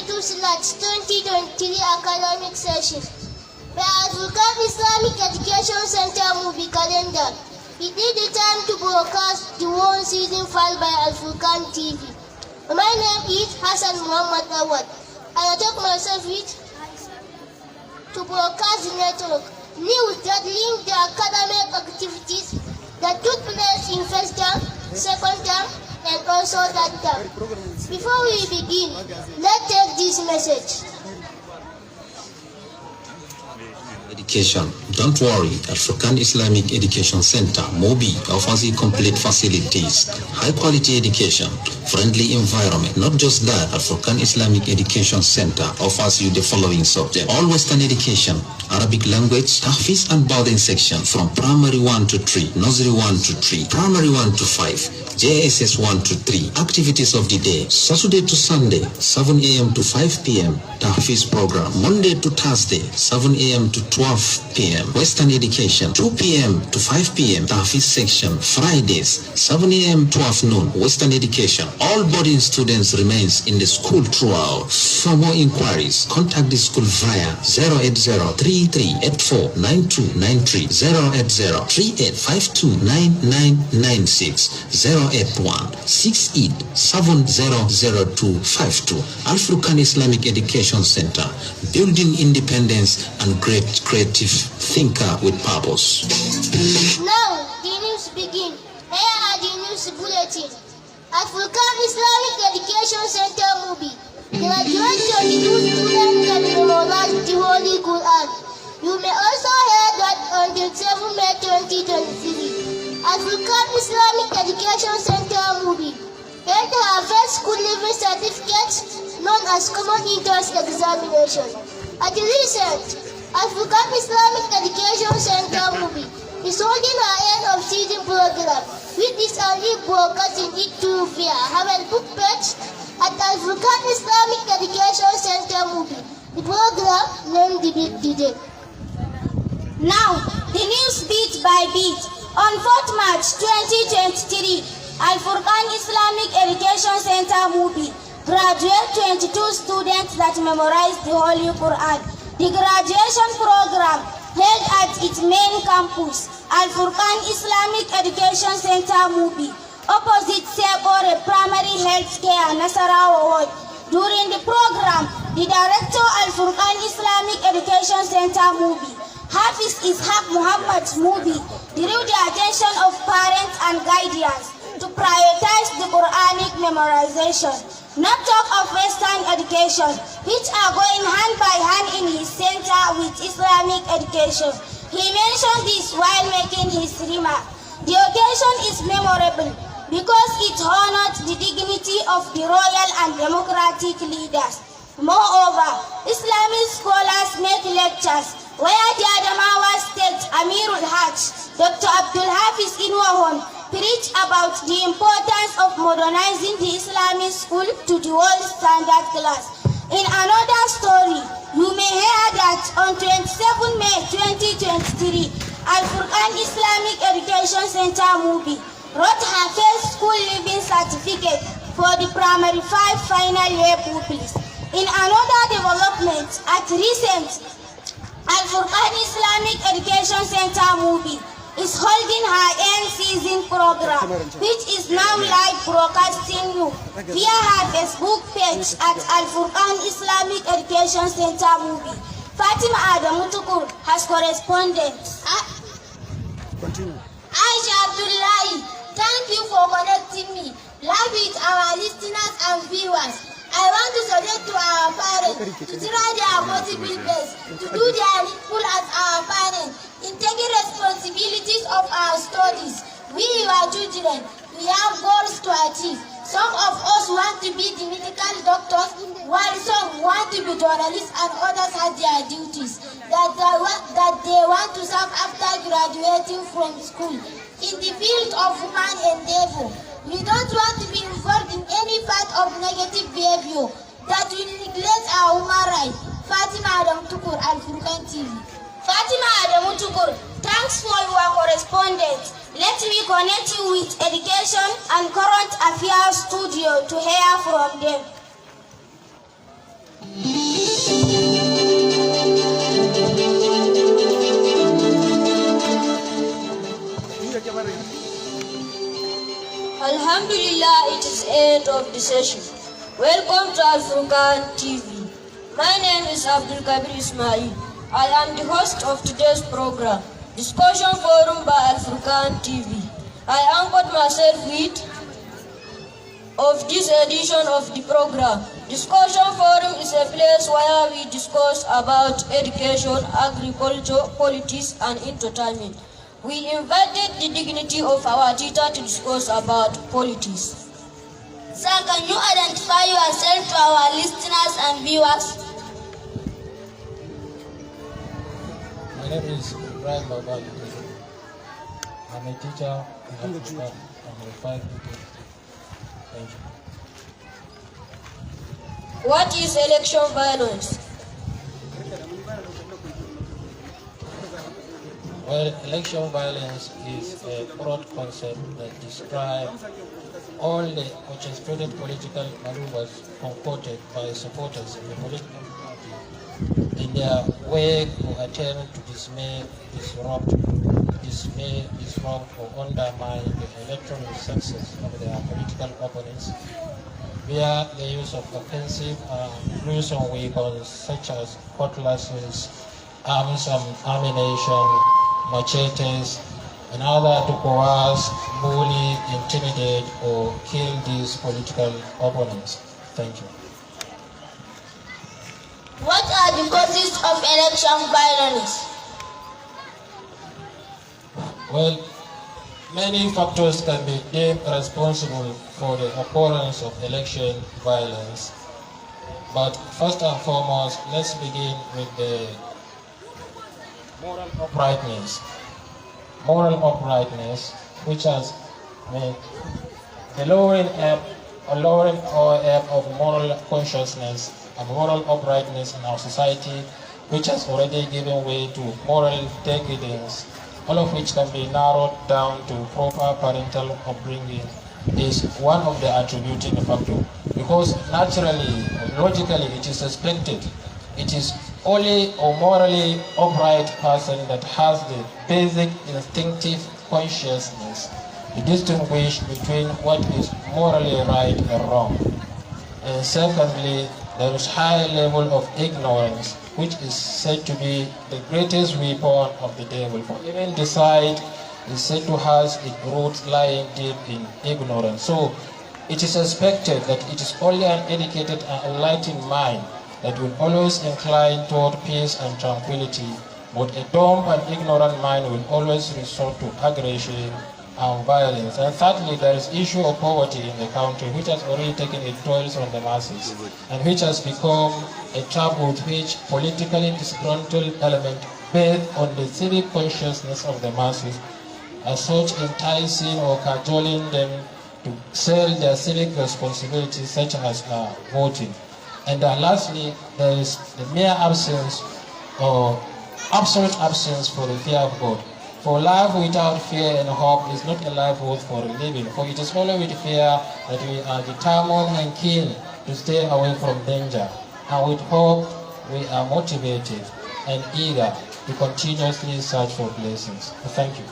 2022/2023 academic session. The Al-Furqan Islamic Education Center movie calendar. It is the time to broadcast the one season filed by Al-Furqan TV. My name is Hassan Muhammad Awad. I take myself with to broadcast the network news that link the academic activities that took place in first term, second term, and also third term. Before we begin, let's take this message. Education. Don't worry, Al-Furqan Islamic Education Center, MOBI, offers you complete facilities, high-quality education, friendly environment. Not just that, Al-Furqan Islamic Education Center offers you the following subjects: all Western education, Arabic language, Tahfiz and boarding section from primary 1 to 3, nursery 1 to 3, primary 1 to 5, JSS 1 to 3. Activities of the day: Saturday to Sunday, 7 a.m. to 5 p.m. Tahfiz program. Monday to Thursday, 7 a.m. to 12 p.m. Western education, 2 p.m. to 5 p.m. Tahfiz section. Fridays, 7 a.m. 12 noon. Western education. All boarding students remains in the school throughout. For more inquiries, contact the school via 080-3384-9293, 080-3852-9996, 081-68-700252. Al-Furqan Islamic Education Center, building independence and great creative thinker with purpose. Now, the news begin. Here are the news bulletin. Al-Furqan Islamic Education Center movie. Graduate 22 students can memorize the Holy Quran. You may also hear that on the 7 May 2023. Al-Furqan Islamic Education Center movie. Earned her first school leaving certificate known as Common Entrance Examination. At the recent Al-Furqan Islamic Education Center movie is holding her end of season program, which is only broadcasting it through via our book page at Al-Furqan Islamic Education Center movie. The program named The Big Today. Now, the news beat by beat. On 4th March 2023, Al-Furqan Islamic Education Center movie graduate 22 students that memorized the Holy Quran. The graduation program held at its main campus, Al-Furqan Islamic Education Center movie, opposite Sekore Primary Health Care Nasarawa Ward. During the program, the director Al-Furqan Islamic Education Center movie, Hafiz Ishaq Muhammad movie, drew the attention of parents and guardians to prioritize the Quranic memorization, not talk of Western education, which are going hand by hand in his center with Islamic education. He mentioned this while making his remark. The occasion is memorable because it honored the dignity of the royal and democratic leaders. Moreover, Islamic scholars make lectures where the Adamawa State Amirul Hajj, Dr. Abdul Hafiz Inwahon, preach about the importance of modernizing the Islamic school to the world standard class. In another story, you may hear that on 27 May 2023, Al-Furqan Islamic Education Center movie wrote her first school leaving certificate for the primary 5 final year pupils. In another development, at recent Al-Furqan Islamic Education Center movie is holding her end season program, which is now live broadcasting you via her Facebook page at Al-Furqan Islamic Education Center movie. Fatima Adamu Tukur has correspondent. Aisha Abdullahi, thank you for connecting me live with our listeners and viewers. I want to suggest to our parents to try their possible best to do their needful as our parents in taking responsibilities of our studies. We, our children, we have goals to achieve. Some of us want to be the medical doctors, while some want to be journalists and others have their duties that they want to serve after graduating from school. In the field of human endeavor, we don't want to be involved in any part of negative behavior that will neglect our human rights. Fatima Adamu Tukur, Al-Furqan TV. Fatima Adamu Tukur, thanks for your correspondence. Let me connect you with Education and Current Affairs Studio to hear from them. of the session. Welcome to Al-Furqan TV. My name is Abdul Kabir Ismail. I am the host of today's program, Discussion Forum by Al-Furqan TV. I anchored myself with of this edition of the program. Discussion Forum is a place where we discuss about education, agriculture, politics, and entertainment. We invited the dignity of our teacher to discuss about politics. Sir, can you identify yourself to our listeners and viewers? My name is Ibrahim Babal. I'm a teacher in Africa. I'm a 5 people. Thank you. What is election violence? Well, election violence is a broad concept that describes all the orchestrated political maneuvers concocted by supporters of the political party in their way or attempt to disrupt, or undermine the electoral success of their political opponents via the use of offensive and gruesome weapons such as cutlasses, arms and ammunition, machetes, in order to coerce, bully, intimidate, or kill these political opponents. Thank you. What are the causes of election violence? Well, many factors can be deemed responsible for the occurrence of election violence. But first and foremost, let's begin with the moral uprightness. Moral uprightness, which has the lowering ebb of moral consciousness and moral uprightness in our society, which has already given way to moral decadence, all of which can be narrowed down to proper parental upbringing, is one of the attributing factors. Because naturally, logically, it is expected. It is only a morally upright person that has the basic instinctive consciousness to distinguish between what is morally right and wrong. And secondly, there is high level of ignorance, which is said to be the greatest weapon of the devil. For even decide is said to have its roots lying deep in ignorance. So it is expected that it is only an educated and enlightened mind that will always incline toward peace and tranquility, but a dumb and ignorant mind will always resort to aggression and violence. And thirdly, there is issue of poverty in the country, which has already taken its toll on the masses, and which has become a trap with which politically disgruntled element based on the civic consciousness of the masses, as such enticing or cajoling them to sell their civic responsibilities, such as voting. And lastly, there is the mere absence or absolute absence for the fear of God. For life without fear and hope is not a life worth for living. For it is only with fear that we are determined and keen to stay away from danger. And with hope, we are motivated and eager to continuously search for blessings. Thank you.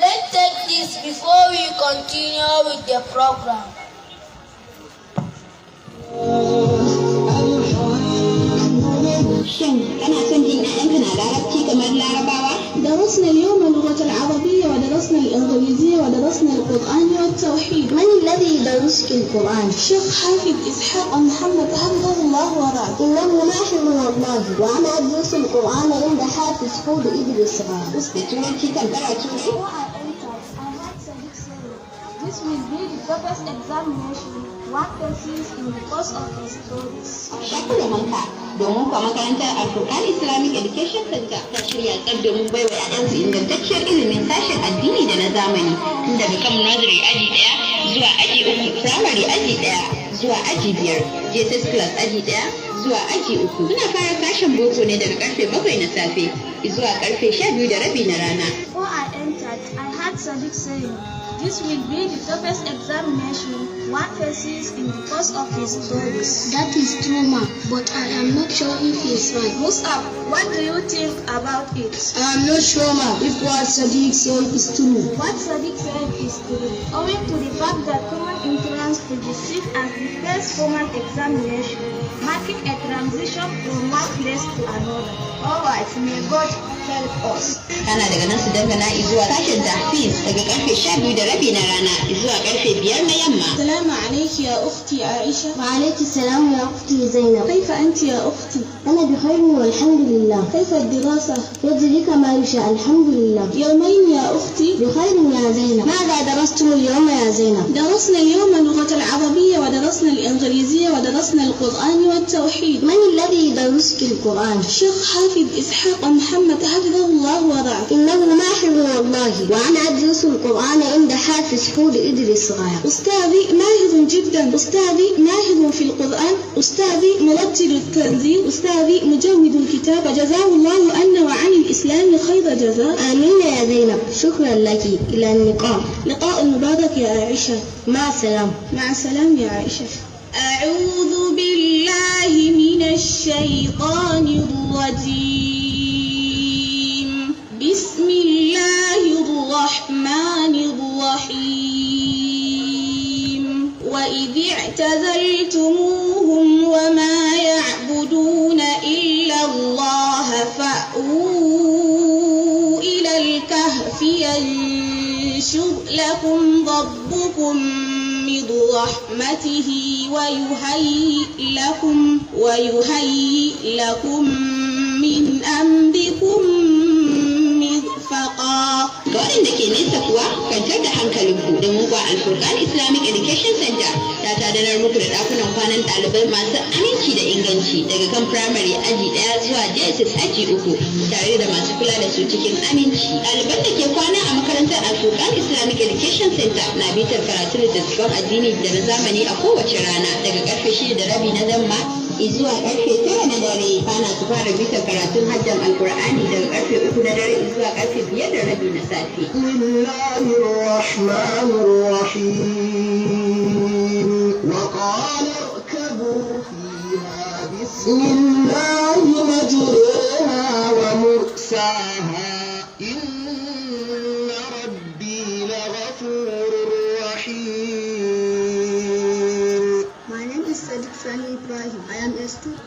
Let's take this before we continue with the program. أنا سنجي أنتنا لعربتي كمان لعرباوة. درسنا اليوم اللغة العربية ودرسنا الإنجليزية ودرسنا القرآن والتوحيد. من الذي يدرسك القرآن؟ الشيخ حافظ إسحاق محمد حفظه الله ورعاه. إنه ماهر من الله وأنا أدرس القرآن عند حافظ حوض إدريس. استتونتي تبعتوني. This will be the purpose examination one faces in the course of his studies. Shakula manka domin kuwa makarantar Al-Furqan Islamic Education Center ta shirya tsab domin baiwa ‘ya'yansu ingantacciyar ilimin sashen addini da na zamani tun daga kan nursery aji 1 zuwa aji 3, primary aji 1 zuwa aji 5, JSS class aji 1 zuwa aji 3. Muna fara sashen boko ne daga karfe 7 na safe zuwa karfe 12:30 na rana. Before I entered, I heard Sadiq saying, this will be the toughest examination one faces in the course of his studies. That is true, ma, but I am not sure if he is right. Mus'ab, what do you think about it? I am not sure, ma, if what Sadiq said is true. What Sadiq said is true, owing to the fact that common entrance will be seen as the first formal examination, marking a transition from one place to another. Alright, may God help us. Kana daga nan su dangana zuwa sashen tahfiz daga karfe 12:30 na rana zuwa karfe 5 na yamma. Assalamu alayki ya ukhti Aisha. وعليك السلام يا أختي زينب. كيف أنت يا أختي؟ أنا بخير والحمد لله. كيف الدراسة؟ يجري كما يشاء الحمد لله. يومين يا أختي. بخير يا زينب. ماذا درستم اليوم يا زينب؟ درسنا اليوم اللغة العربية ودرسنا الإنجليزية ودرسنا القرآن والتوحيد. من الذي يدرسك القرآن؟ الشيخ حافظ إسحاق محمد حفظه الله ورعاه. إنه ماحر والله، وأنا أدرس القرآن عند حافظ حور إدريس غاية. أستاذي ماهر جدا، أستاذي ماهر في القرآن، أستاذي مرتل التنزيل، أستاذي مجود الكتاب، جزاه الله عنا وعن الإسلام خير جزاء. آمين يا زينب، شكرا لك. إلى اللقاء. لقاء مبارك يا عائشة. مع السلامة. مع السلامة يا عائشة. أعوذ بالله من الشيطان الرجيم. بسم الله الرحمن الرحيم. وإذ اعتزلتموهم وما يعبدون إلا الله فأووا إلى الكهف ينشر لكم ربكم من رحمته ويهيئ لكم من أمركم مرفقا. Ga waɗanda ke nesa kuwa kwantar da hankalinku domin kuwa Al-Furqan Islamic Education Center ta tadanar muku da ɗakunan kwanan ɗalibai masu aminci da inganci daga kan firamare aji 1 zuwa JSS aji 3 tare da masu kula da su cikin aminci. Ɗaliban da ke kwana a makarantar Al-Furqan Islamic Education Center na bitar karatu da littattafan addini da na zamani a kowace rana daga karfe 6:30 na yamma zuwa karfe 9 na dare. Kana su fara bitar karatun hajjan Al-Qur'ani daga karfe 3 na dare zuwa karfe 5:30 na safe. بسم الله الرحمن الرحيم وقال اركبوا فيها بسم الله مجريها ومرساها إن ربي لغفور رحيم. My name is Sadiq Sani Ibrahim. I am a student.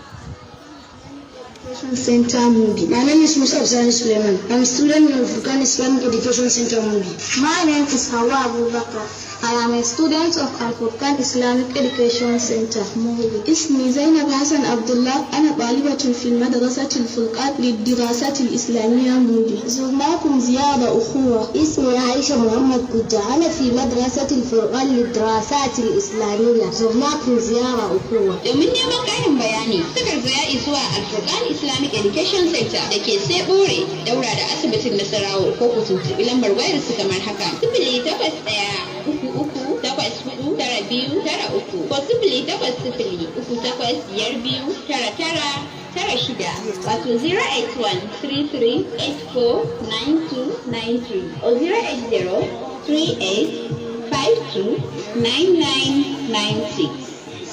Center Movie. My name is Musa Sani Suleiman. I'm a student of Al-Furqan Islamic Education Center Movie. My name is Hawa Abu Bakr. I am a student of Al-Furqan Islamic Education Center Movie. اسمي زينب حسن عبد الله. أنا طالبة في المدرسة الفرقان للدراسات الإسلامية موبي. زرناكم زيارة أخوة. اسمي عائشة محمد كجة. أنا في مدرسة الفرقان للدراسات الإسلامية. زرناكم زيارة أخوة. Domin neman ƙarin bayani, suka zaya zuwa Al-Furqan Islamic Education Center da ke Sebore, daura da asibitin Nasarawa, ko ku tuntuɓi lambar wayar su kamar haka: 081349293 ko 08038529996, wato 08133849293 o 08038529996.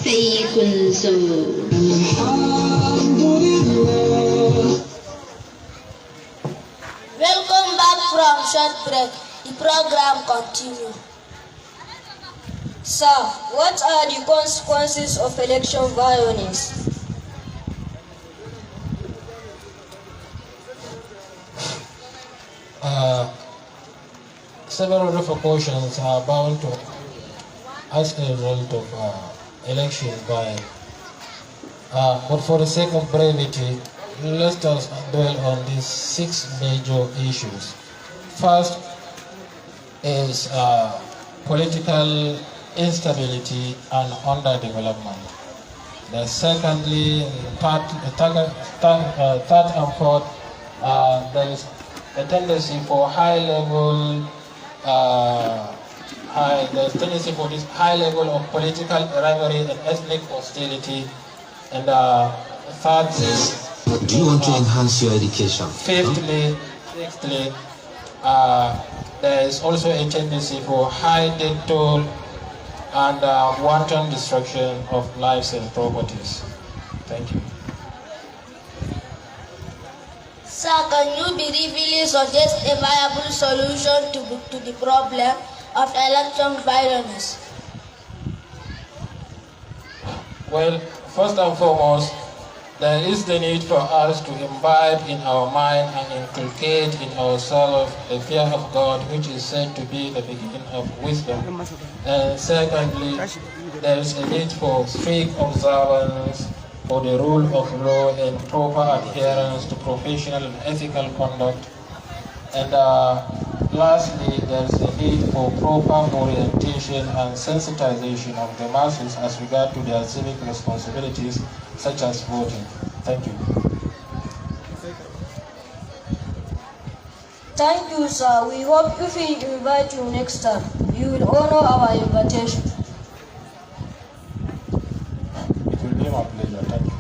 Sai kun zo. Welcome back from short break. The program continues. Sir, what are the consequences of election violence? Several repercussions are bound to as a result of election violence. But for the sake of brevity, let us dwell on these 6 major issues. First is political instability and underdevelopment. The secondly, third and fourth, there is a tendency for there's tendency for this high level of political rivalry and ethnic hostility. And third is, Do you want to enhance your education? Sixthly, there is also a tendency for high debt toll and wanton destruction of lives and properties. Thank you. Sir, can you briefly suggest a viable solution to the problem of election violence? Well, first and foremost, there is the need for us to imbibe in our mind and inculcate in ourselves the fear of God, which is said to be the beginning of wisdom. And secondly, there is a need for strict observance for the rule of law and proper adherence to professional and ethical conduct. And lastly, there is a need for proper orientation and sensitization of the masses as regard to their civic responsibilities, such as voting. Thank you. Thank you, sir. We hope if we invite you next time, you will honor our invitation. It will be my pleasure. Thank you.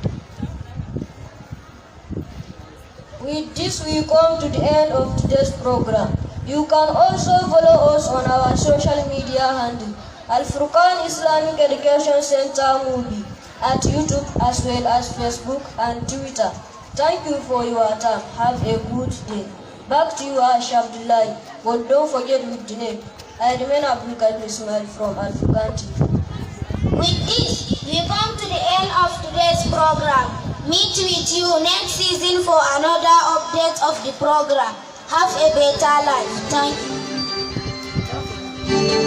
With this, we come to the end of today's program. You can also follow us on our social media handle, Al-Furqan Islamic Education Center Movie, at YouTube as well as Facebook and Twitter. Thank you for your time. Have a good day. Back to you, Aisha Abdullahi. But don't forget with the name. I remain Abdul Karim Ismail from Al-Furqan TV. With this, we come to the end of today's program. Meet with you next season for another update of the program. Have a better life. Thank you.